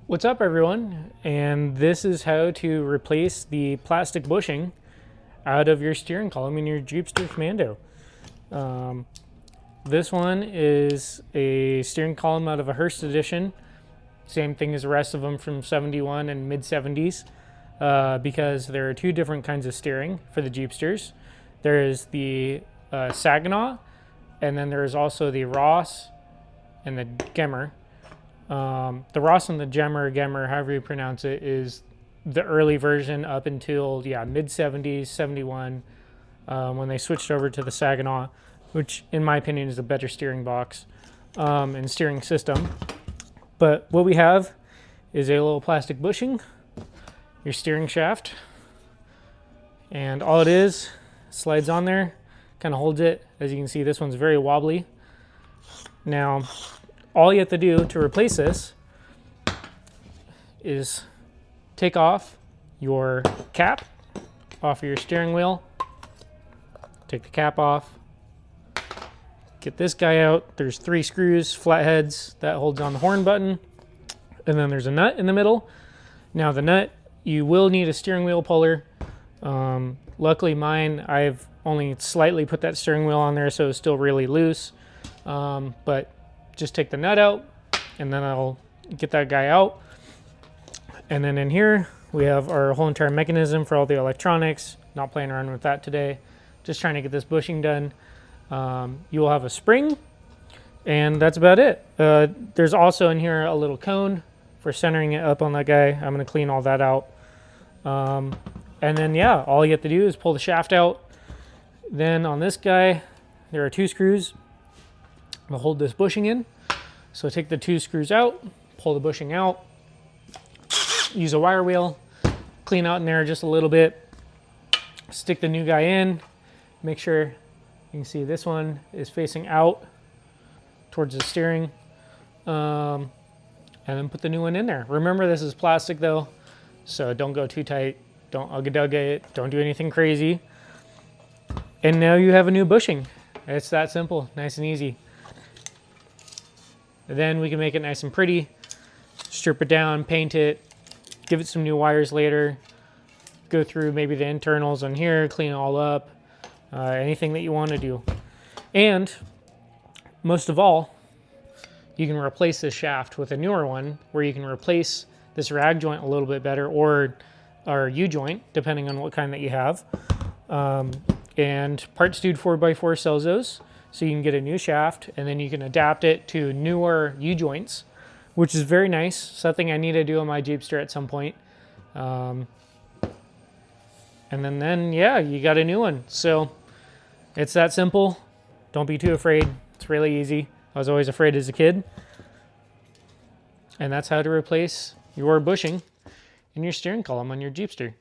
What's up, everyone? And this is how to replace the plastic bushing out of your steering column in your Jeepster Commando. This one is a steering column out of a Hearst edition. Same thing as the rest of them from 71 and mid 70s, because there are two different kinds of steering for the Jeepsters. There is the Saginaw, and then there is also the Ross and the Gemmer. The Ross and the Gemmer, however you pronounce it, is the early version up until mid 70s, 71, when they switched over to the Saginaw, which in my opinion is a better steering box and steering system. But what we have is a little plastic bushing, your steering shaft, and all it is slides on there, kind of holds it. As you can see, this one's very wobbly. Now, all you have to do to replace this is take off your cap off of your steering wheel, take the cap off, get this guy out. There's 3 screws, flatheads, that holds on the horn button, and then there's a nut in the middle. Now the nut, you will need a steering wheel puller. Luckily mine, I've only slightly put that steering wheel on there, so it's still really loose, but just take the nut out, and then I'll get that guy out. And then in here, we have our whole entire mechanism for all the electronics. Not playing around with that today. Just trying to get this bushing done. You will have a spring, and that's about it. There's also in here a little cone for centering it up on that guy. I'm gonna clean all that out. And then yeah, all you have to do is pull the shaft out. Then on this guy, there are 2 screws. I'll hold this bushing in. So take the 2 screws out, pull the bushing out, use a wire wheel, clean out in there just a little bit, stick the new guy in, make sure you can see this one is facing out towards the steering, and then put the new one in there. Remember, this is plastic though, so don't go too tight, don't ugga-dugga it, don't do anything crazy. And now you have a new bushing. It's that simple, nice and easy. Then we can make it nice and pretty, strip it down, paint it, give it some new wires later, go through maybe the internals on here, clean it all up, anything that you want to do. And most of all, you can replace this shaft with a newer one where you can replace this rag joint a little bit better, or U-joint, depending on what kind that you have. And Parts Dude 4x4 sells those. So you can get a new shaft, and then you can adapt it to newer U-joints, which is very nice. Something I need to do on my Jeepster at some point. And then yeah, you got a new one. So it's that simple. Don't be too afraid. It's really easy. I was always afraid as a kid. And that's how to replace your bushing in your steering column on your Jeepster.